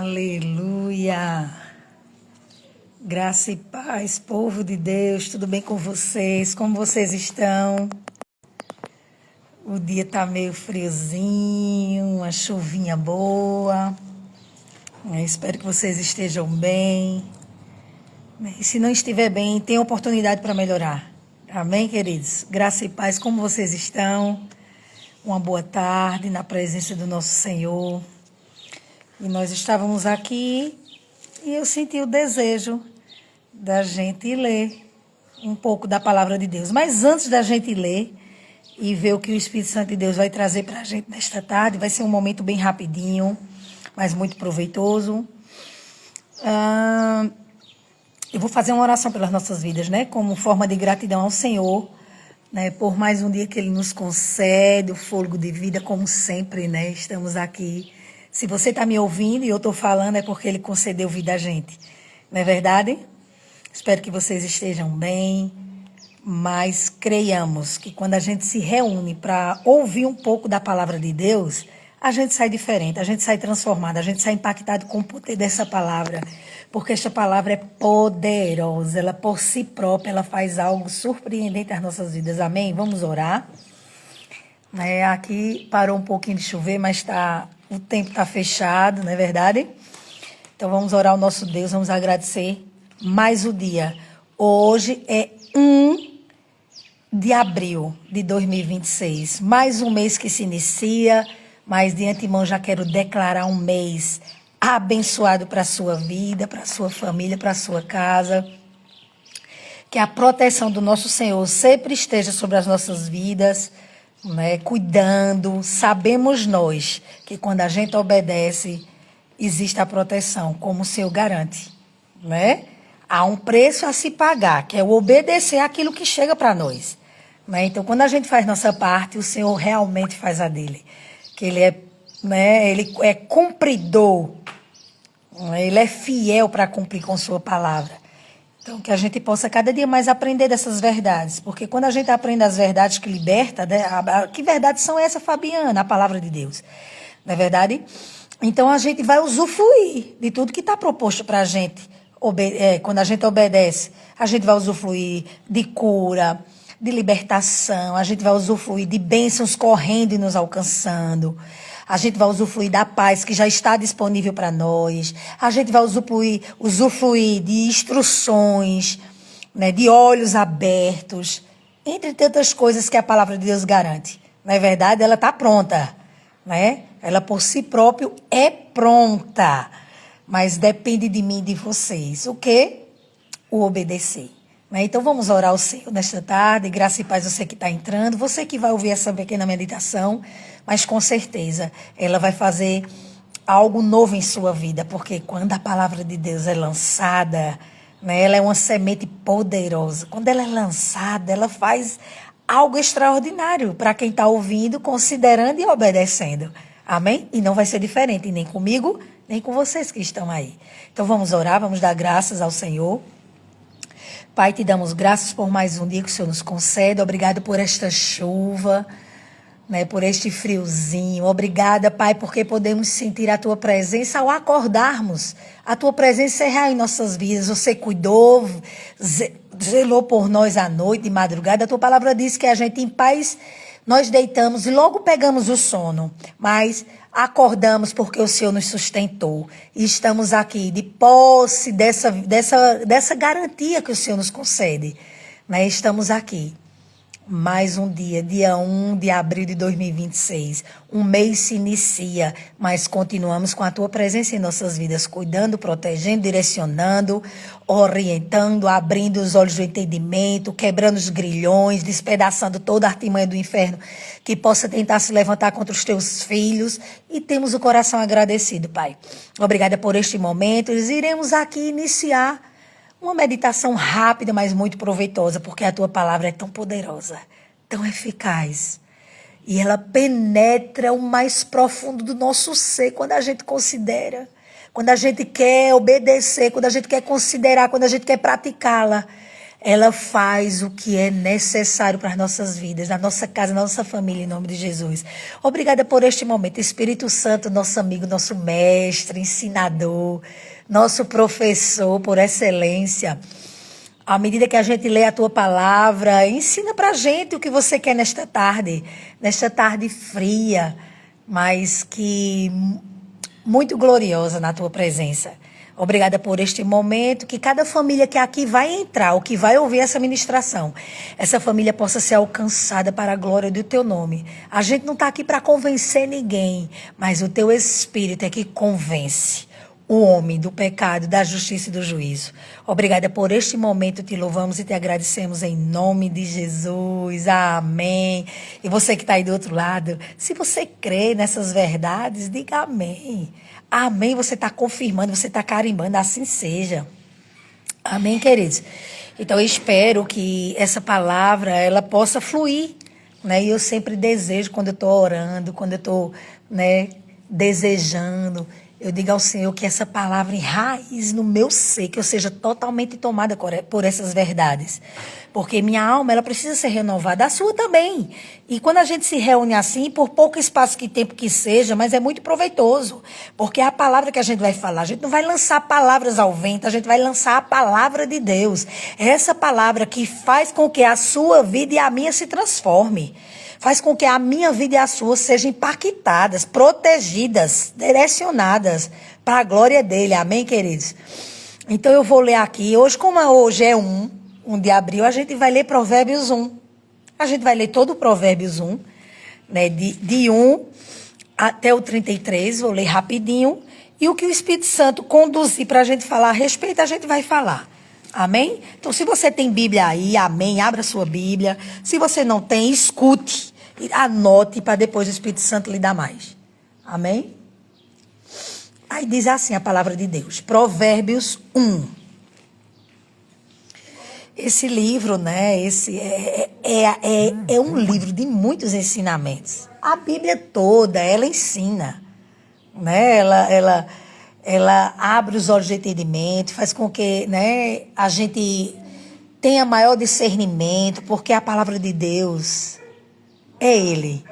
Aleluia! Graça e paz, povo de Deus, tudo bem com vocês? Como vocês estão? O dia tá meio friozinho, uma chuvinha boa. Espero que vocês estejam bem. E se não estiver bem, tem oportunidade para melhorar. Amém, queridos? Graça e paz, como vocês estão? Uma boa tarde na presença do nosso Senhor. E nós estávamos aqui e eu senti o desejo da gente ler um pouco da palavra de Deus. Mas antes da gente ler e ver o que o Espírito Santo de Deus vai trazer para a gente nesta tarde, vai ser um momento bem rapidinho, mas muito proveitoso. Eu vou fazer uma oração pelas nossas vidas, né? Como forma de gratidão ao Senhor, né? Por mais um dia que Ele nos concede, o fôlego de vida, como sempre, né? Estamos aqui. Se você está me ouvindo e eu estou falando, é porque Ele concedeu vida a gente. Não é verdade? Espero que vocês estejam bem, mas creiamos que quando a gente se reúne para ouvir um pouco da palavra de Deus, a gente sai diferente, a gente sai transformado, a gente sai impactado com o poder dessa palavra, porque esta palavra é poderosa, ela por si própria, ela faz algo surpreendente às nossas vidas. Amém? Vamos orar. Aqui parou um pouquinho de chover, mas o tempo está fechado, não é verdade? Então vamos orar ao nosso Deus, vamos agradecer mais o dia. Hoje é 1 de abril de 2026, mais um mês que se inicia, mas de antemão já quero declarar um mês abençoado para a sua vida, para a sua família, para a sua casa. Que a proteção do nosso Senhor sempre esteja sobre as nossas vidas, né, cuidando. Sabemos nós que quando a gente obedece, existe a proteção, como o Senhor garante, né? Há um preço a se pagar, que é o obedecer aquilo que chega para nós, né? Então, quando a gente faz nossa parte, o Senhor realmente faz a dele, que Ele é, né, Ele é cumpridor, Ele é fiel para cumprir com sua palavra. Então, que a gente possa cada dia mais aprender dessas verdades. Porque quando a gente aprende as verdades que liberta, né, que verdades são essas, Fabiana? A palavra de Deus. Não é verdade? Então, a gente vai usufruir de tudo que está proposto para a gente. Quando a gente obedece, a gente vai usufruir de cura, de libertação. A gente vai usufruir de bênçãos correndo e nos alcançando. A gente vai usufruir da paz que já está disponível para nós. A gente vai usufruir de instruções, né, de olhos abertos, entre tantas coisas que a palavra de Deus garante. Não é verdade? Ela está pronta, né? Ela por si própria é pronta, mas depende de mim e de vocês. O quê? O obedecer. Então vamos orar ao Senhor nesta tarde, graça e paz você que está entrando, você que vai ouvir essa pequena meditação, mas com certeza ela vai fazer algo novo em sua vida, porque quando a palavra de Deus é lançada, né, ela é uma semente poderosa. Quando ela é lançada, ela faz algo extraordinário para quem está ouvindo, considerando e obedecendo. Amém? E não vai ser diferente, nem comigo, nem com vocês que estão aí. Então vamos orar, vamos dar graças ao Senhor. Pai, te damos graças por mais um dia que o Senhor nos concede. Obrigado por esta chuva, né, por este friozinho. Obrigada, Pai, porque podemos sentir a Tua presença ao acordarmos. A Tua presença é real em nossas vidas. Você cuidou, zelou por nós à noite, de madrugada. A Tua palavra diz que a gente em paz nós deitamos e logo pegamos o sono. Mas acordamos porque o Senhor nos sustentou. E estamos aqui de posse dessa garantia que o Senhor nos concede. Né? Estamos aqui. Mais um dia 1 de abril de 2026. Um mês se inicia, mas continuamos com a Tua presença em nossas vidas, cuidando, protegendo, direcionando, orientando, abrindo os olhos do entendimento, quebrando os grilhões, despedaçando toda a artimanha do inferno que possa tentar se levantar contra os Teus filhos. E temos o coração agradecido, Pai. Obrigada por este momento. Iremos aqui iniciar uma meditação rápida, mas muito proveitosa, porque a Tua palavra é tão poderosa, tão eficaz. E ela penetra o mais profundo do nosso ser quando a gente considera, quando a gente quer obedecer, quando a gente quer considerar, quando a gente quer praticá-la. ela faz o que é necessário para as nossas vidas, na nossa casa, na nossa família, em nome de Jesus. Obrigada por este momento. Espírito Santo, nosso amigo, nosso mestre, ensinador, nosso professor por excelência. À medida que a gente lê a tua palavra, ensina para a gente o que você quer nesta tarde fria, mas que muito gloriosa na tua presença. Obrigada por este momento, que cada família que aqui vai entrar, ou que vai ouvir essa ministração, essa família possa ser alcançada para a glória do teu nome. A gente não está aqui para convencer ninguém, mas o teu Espírito é que convence o homem do pecado, da justiça e do juízo. Obrigada por este momento, te louvamos e te agradecemos em nome de Jesus. Amém. E você que está aí do outro lado, se você crê nessas verdades, diga amém. Amém, você está confirmando, você está carimbando, assim seja. Amém, queridos? Então, eu espero que essa palavra, ela possa fluir, né? E eu sempre desejo, quando eu estou orando, quando eu estou, né, desejando, eu digo ao Senhor que essa palavra enraize no meu ser, que eu seja totalmente tomada por essas verdades. Porque minha alma, ela precisa ser renovada, a sua também. E quando a gente se reúne assim, por pouco espaço que tempo que seja, mas é muito proveitoso. Porque é a palavra que a gente vai falar. A gente não vai lançar palavras ao vento, a gente vai lançar a palavra de Deus. É essa palavra que faz com que a sua vida e a minha se transforme. Faz com que a minha vida e a sua sejam impactadas, protegidas, direcionadas para a glória dele. Amém, queridos? Então eu vou ler aqui. Hoje, como hoje é 1 de abril, a gente vai ler Provérbios 1. A gente vai ler todo o Provérbios 1, né, de 1 até o 33. Vou ler rapidinho. E o que o Espírito Santo conduzir para a gente falar a respeito, a gente vai falar. Amém? Então, se você tem Bíblia aí, amém, abra sua Bíblia. Se você não tem, escute, anote para depois o Espírito Santo lhe dar mais. Amém? Aí diz assim a palavra de Deus, Provérbios 1. Esse livro, né, é um livro de muitos ensinamentos. A Bíblia toda, ela ensina, né, ela abre os olhos de entendimento, faz com que, né, a gente tenha maior discernimento, porque a palavra de Deus é Ele.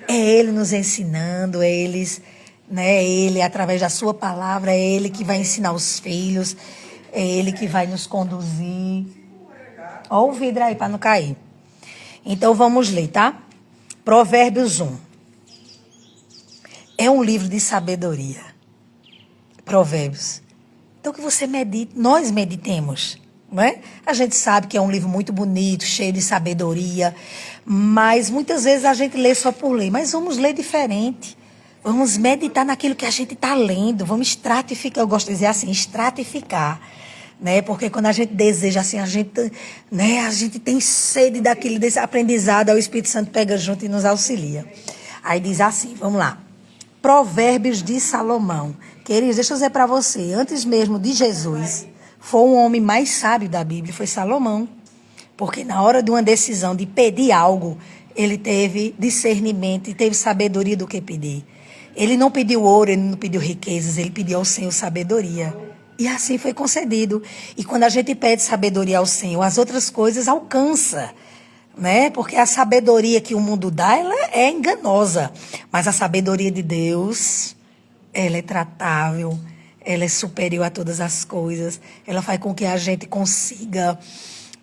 É Ele nos ensinando, é Ele, através da sua palavra, é Ele que vai ensinar os filhos, é Ele que vai nos conduzir. Olha o vidro aí para não cair. Então vamos ler, tá? Provérbios 1. É um livro de sabedoria. Provérbios. Então que você medite, nós meditemos, não é? A gente sabe que é um livro muito bonito, cheio de sabedoria, mas muitas vezes a gente lê só por ler, mas vamos ler diferente. Vamos meditar naquilo que a gente está lendo, vamos estratificar, eu gosto de dizer assim, estratificar, né? Porque quando a gente deseja assim, a gente tem sede daquilo, desse aprendizado, aí o Espírito Santo pega junto e nos auxilia. Aí diz assim, vamos lá. Provérbios de Salomão. Queridos, deixa eu dizer para você, antes mesmo de Jesus, foi o homem mais sábio da Bíblia, foi Salomão. Porque na hora de uma decisão, de pedir algo, ele teve discernimento e teve sabedoria do que pedir. Ele não pediu ouro, ele não pediu riquezas, ele pediu ao Senhor sabedoria. E assim foi concedido. E quando a gente pede sabedoria ao Senhor, as outras coisas alcança, né? Porque a sabedoria que o mundo dá, ela é enganosa. Mas a sabedoria de Deus, ela é tratável, ela é superior a todas as coisas. Ela faz com que a gente consiga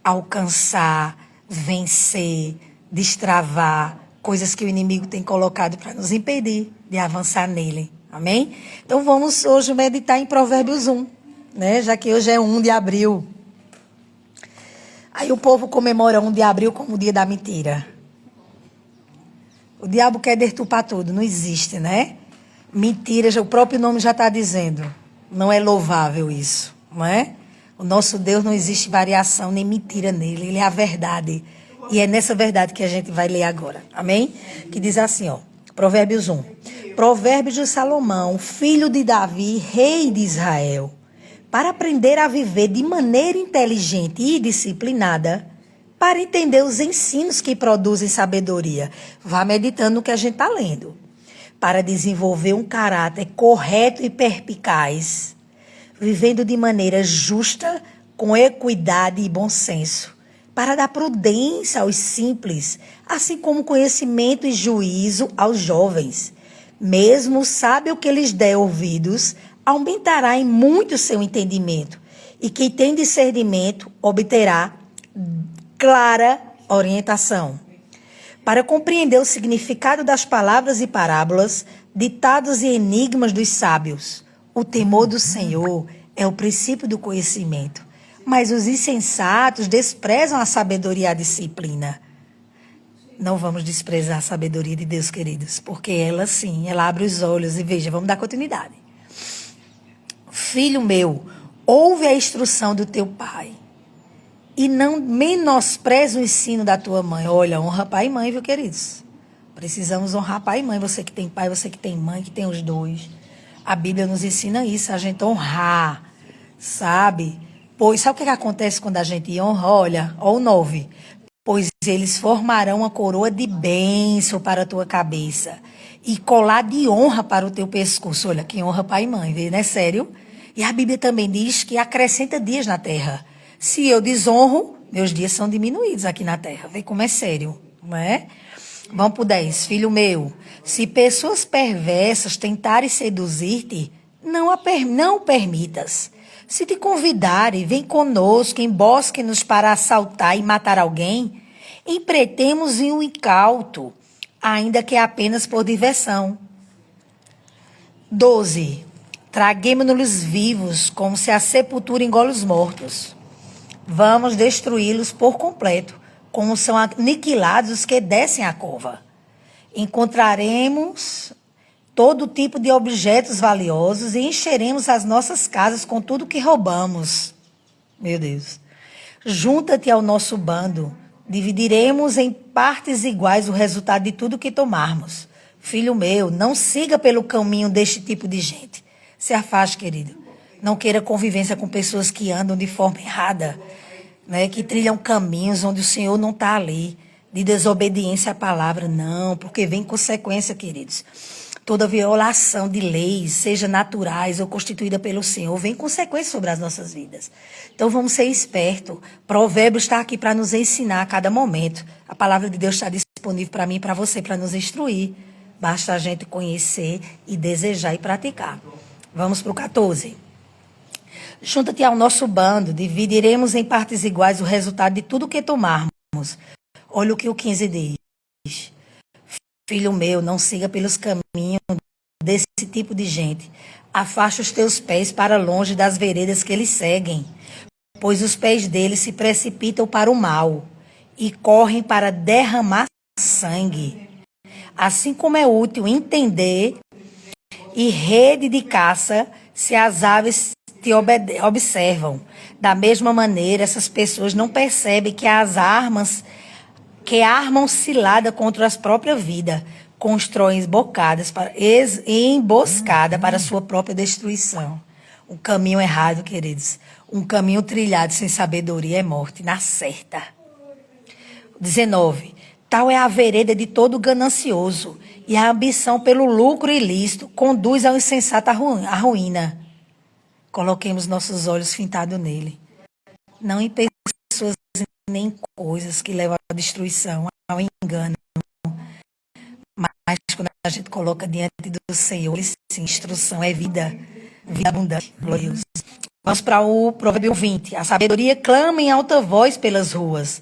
alcançar, vencer, destravar coisas que o inimigo tem colocado para nos impedir de avançar nele. Amém? Então vamos hoje meditar em Provérbios 1, né? Já que hoje é 1 de abril. Aí o povo comemora 1 de abril como o dia da mentira. O diabo quer deturpar tudo, não existe, né? Mentira, o próprio nome já está dizendo. Não é louvável isso, não é? O nosso Deus não existe variação nem mentira nele, ele é a verdade. E é nessa verdade que a gente vai ler agora, amém? Que diz assim, ó, Provérbios 1. Provérbios de Salomão, filho de Davi, rei de Israel. Para aprender a viver de maneira inteligente e disciplinada, para entender os ensinos que produzem sabedoria. Vá meditando no que a gente está lendo. Para desenvolver um caráter correto e perspicaz, vivendo de maneira justa, com equidade e bom senso, para dar prudência aos simples, assim como conhecimento e juízo aos jovens. Mesmo o sábio que lhes der ouvidos, aumentará em muito seu entendimento, e quem tem discernimento obterá clara orientação. Para compreender o significado das palavras e parábolas, ditados e enigmas dos sábios, o temor do Senhor é o princípio do conhecimento, mas os insensatos desprezam a sabedoria e a disciplina. Não vamos desprezar a sabedoria de Deus, queridos, porque ela sim, ela abre os olhos e veja, vamos dar continuidade. Filho meu, ouve a instrução do teu pai e não menospreze o ensino da tua mãe. Olha, honra pai e mãe, viu, queridos? Precisamos honrar pai e mãe, você que tem pai, você que tem mãe, que tem os dois. A Bíblia nos ensina isso, a gente honrar, sabe? Pois sabe o que acontece quando a gente honra? Olha, ó o 9. Pois eles formarão uma coroa de bênção para a tua cabeça e colar de honra para o teu pescoço. Olha, quem honra pai e mãe, vê, né? Sério? E a Bíblia também diz que acrescenta dias na terra. Se eu desonro, meus dias são diminuídos aqui na terra. Vê como é sério, não é? Vamos pro 10. Filho meu, se pessoas perversas tentarem seduzir-te, não permitas. Se te convidarem, vem conosco, embosque-nos para assaltar e matar alguém, empreitemos em um incauto, ainda que apenas por diversão. 12. Traguemo-nos vivos, como se a sepultura engole os mortos. Vamos destruí-los por completo, como são aniquilados os que descem a cova. Encontraremos todo tipo de objetos valiosos e encheremos as nossas casas com tudo que roubamos. Meu Deus. Junta-te ao nosso bando. Dividiremos em partes iguais o resultado de tudo que tomarmos. Filho meu, não siga pelo caminho deste tipo de gente. Se afaste, querido. Não queira convivência com pessoas que andam de forma errada, né, que trilham caminhos onde o Senhor não está ali, de desobediência à palavra. Não, porque vem consequência, queridos. Toda violação de leis, seja naturais ou constituída pelo Senhor, vem consequência sobre as nossas vidas. Então vamos ser espertos. Provérbio está aqui para nos ensinar a cada momento. A palavra de Deus está disponível para mim e para você, para nos instruir. Basta a gente conhecer e desejar e praticar. Vamos para o 14. Junta-te ao nosso bando, dividiremos em partes iguais o resultado de tudo que tomarmos. Olha o que o 15 diz. Filho meu, não siga pelos caminhos desse tipo de gente. Afaste os teus pés para longe das veredas que eles seguem, pois os pés deles se precipitam para o mal e correm para derramar sangue. Assim como é útil entender e rede de caça se as aves te observam. Da mesma maneira, essas pessoas não percebem que armam cilada contra a própria vida, constroem emboscada para a sua própria destruição. Um caminho errado, queridos, um caminho trilhado sem sabedoria é morte, na certa. 19. Tal é a vereda de todo ganancioso, e a ambição pelo lucro ilícito conduz ao insensato à ruína. Coloquemos nossos olhos fintados nele, não em pessoas nem em coisas que levam à destruição, ao engano. Mas quando a gente coloca diante do Senhor, sim, instrução é vida, vida abundante. Glorioso. Vamos para o Provérbio 20. A sabedoria clama em alta voz pelas ruas.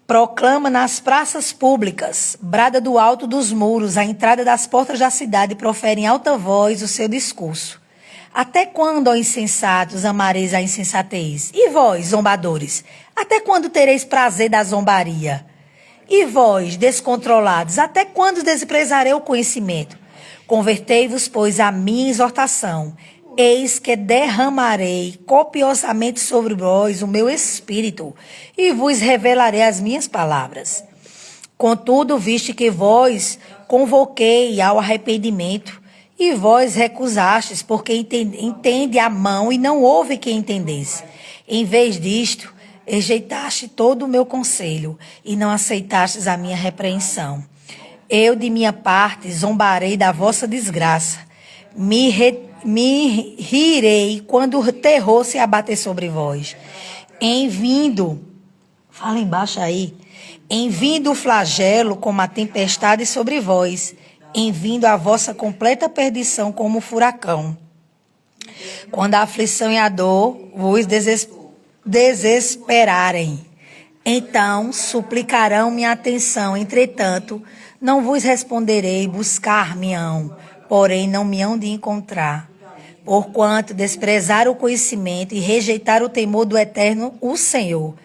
Proclama nas praças públicas, brada do alto dos muros, à entrada das portas da cidade, profere em alta voz o seu discurso. Até quando, ó insensatos, amareis a insensatez? E vós, zombadores, até quando tereis prazer da zombaria? E vós, descontrolados, até quando desprezarei o conhecimento? Convertei-vos, pois, à minha exortação. Eis que derramarei copiosamente sobre vós o meu espírito, e vos revelarei as minhas palavras. Contudo, viste que vós convoquei ao arrependimento, e vós recusastes, porque entende a mão e não houve quem entendesse. Em vez disto, rejeitaste todo o meu conselho e não aceitastes a minha repreensão. Eu, de minha parte, zombarei da vossa desgraça. Me me rirei quando o terror se abater sobre vós. Em vindo, fala embaixo aí, em vindo o flagelo como a tempestade sobre vós, em vindo a vossa completa perdição como um furacão. Quando a aflição e a dor vos desesperarem, então suplicarão minha atenção. Entretanto, não vos responderei, buscar-me-ão, porém não me hão de encontrar. Porquanto desprezar o conhecimento e rejeitar o temor do Eterno, o Senhor.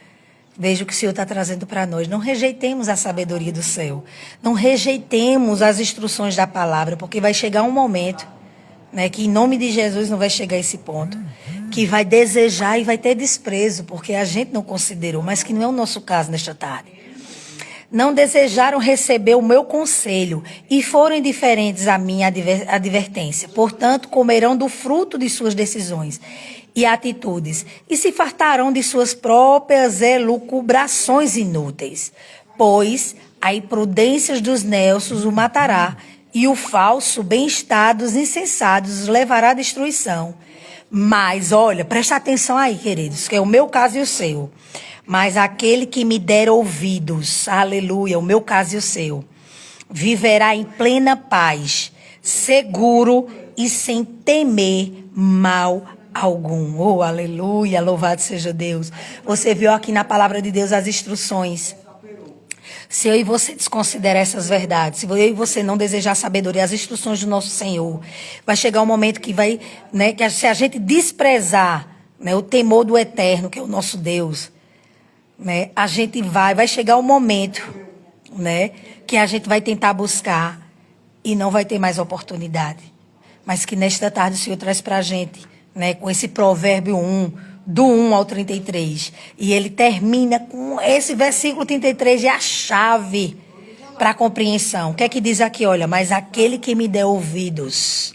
Veja o que o Senhor está trazendo para nós. Não rejeitemos a sabedoria do céu. Não rejeitemos as instruções da palavra, porque vai chegar um momento, né, que em nome de Jesus não vai chegar a esse ponto, que vai desejar e vai ter desprezo, porque a gente não considerou, mas que não é o nosso caso nesta tarde. Não desejaram receber o meu conselho e foram indiferentes à minha advertência. Portanto, comerão do fruto de suas decisões e atitudes e se fartarão de suas próprias elucubrações inúteis. Pois a imprudência dos nécios o matará e o falso bem-estar dos insensatos os levará à destruição. Mas, olha, presta atenção aí, queridos, que é o meu caso e o seu. Mas aquele que me der ouvidos, aleluia, o meu caso e o seu, viverá em plena paz, seguro e sem temer mal algum. Oh, aleluia, louvado seja Deus. Você viu aqui na palavra de Deus as instruções. Se eu e você desconsiderar essas verdades, se eu e você não desejar sabedoria, as instruções do nosso Senhor, vai chegar um momento que vai, né, que se a gente desprezar, né, o temor do Eterno, que é o nosso Deus, né, a gente vai chegar um momento, né, que a gente vai tentar buscar e não vai ter mais oportunidade. Mas que nesta tarde o Senhor traz para a gente, né, com esse provérbio 1, do 1 ao 33. E ele termina com esse versículo 33, é a chave para a compreensão. O que é que diz aqui? Olha, mas aquele que me der ouvidos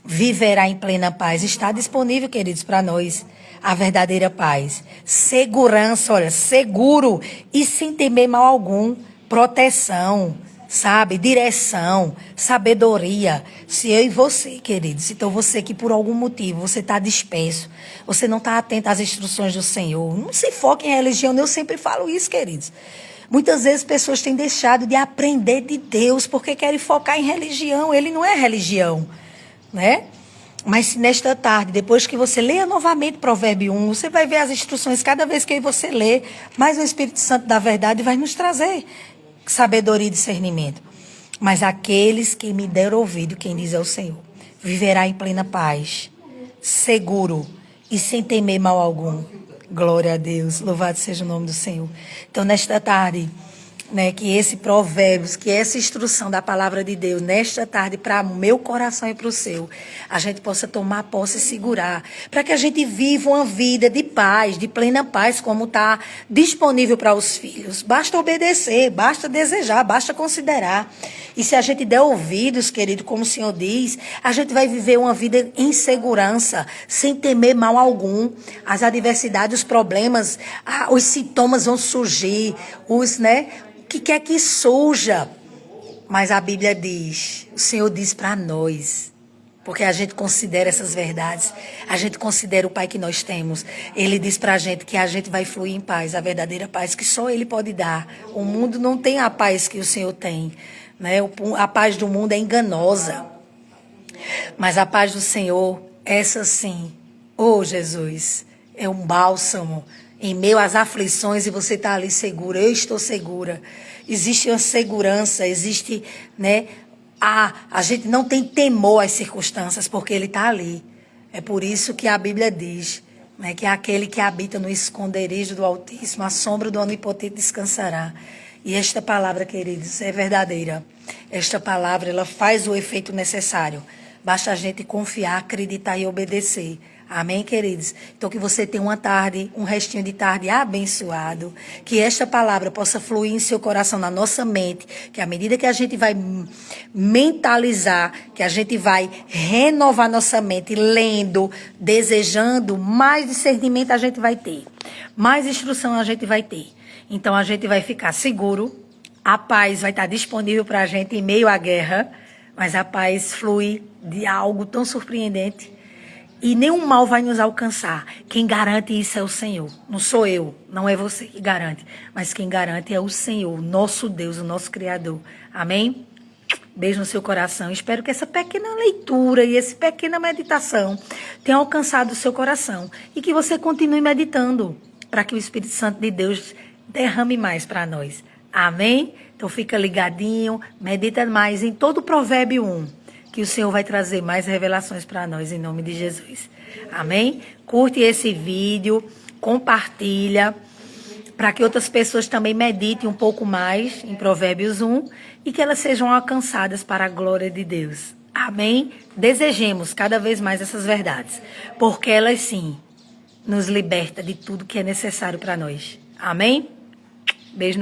viverá em plena paz. Está disponível, queridos, para nós a verdadeira paz. Segurança, olha, seguro e sem temer mal algum. Proteção, sabe? Direção, sabedoria. Se eu e você, queridos, então você que por algum motivo você está disperso, você não está atento às instruções do Senhor, não se foque em religião, eu sempre falo isso, queridos. Muitas vezes pessoas têm deixado de aprender de Deus porque querem focar em religião. Ele não é religião, né? Mas nesta tarde, depois que você leia novamente Provérbio 1, você vai ver as instruções cada vez que você lê, mas o Espírito Santo da verdade vai nos trazer sabedoria e discernimento. Mas aqueles que me deram ouvido, quem diz é o Senhor, viverá em plena paz, seguro e sem temer mal algum. Glória a Deus, louvado seja o nome do Senhor. Então, nesta tarde, né, que esse provérbios, que essa instrução da palavra de Deus, nesta tarde, para o meu coração e para o seu, a gente possa tomar posse e segurar, para que a gente viva uma vida de paz, de plena paz, como está disponível para os filhos. Basta obedecer, basta desejar, basta considerar. E se a gente der ouvidos, querido, como o Senhor diz, a gente vai viver uma vida em segurança, sem temer mal algum. As adversidades, os problemas, os sintomas vão surgir, o que quer que surja. Mas a Bíblia diz, o Senhor diz para nós, porque a gente considera essas verdades, a gente considera o Pai que nós temos. Ele diz para a gente que a gente vai fluir em paz, a verdadeira paz que só Ele pode dar. O mundo não tem a paz que o Senhor tem, né? A paz do mundo é enganosa, mas a paz do Senhor, essa sim, oh Jesus, é um bálsamo em meio às aflições, e você está ali segura. Eu estou segura. Existe uma segurança, existe, né? A gente não tem temor às circunstâncias, porque Ele está ali. É por isso que a Bíblia diz, né, que aquele que habita no esconderijo do Altíssimo, a sombra do Onipotente descansará. E esta palavra, queridos, é verdadeira. Esta palavra, ela faz o efeito necessário. Basta a gente confiar, acreditar e obedecer. Amém, queridos? Então, que você tenha uma tarde, um restinho de tarde abençoado. Que esta palavra possa fluir em seu coração, na nossa mente. Que à medida que a gente vai mentalizar, que a gente vai renovar nossa mente, lendo, desejando, mais discernimento a gente vai ter. Mais instrução a gente vai ter. Então, a gente vai ficar seguro. A paz vai estar disponível para a gente em meio à guerra. mas a paz flui de algo tão surpreendente. E nenhum mal vai nos alcançar. Quem garante isso é o Senhor. Não sou eu, não é você que garante. Mas quem garante é o Senhor, nosso Deus, o nosso Criador. Amém? Beijo no seu coração. Espero que essa pequena leitura e essa pequena meditação tenham alcançado o seu coração. E que você continue meditando para que o Espírito Santo de Deus derrame mais para nós. Amém? Então fica ligadinho, medita mais em todo o Provérbio 1. Que o Senhor vai trazer mais revelações para nós, em nome de Jesus. Amém? Curte esse vídeo, compartilha, para que outras pessoas também meditem um pouco mais em Provérbios 1 e que elas sejam alcançadas para a glória de Deus. Amém? Desejemos cada vez mais essas verdades, porque elas sim nos libertam de tudo que é necessário para nós. Amém? Beijo no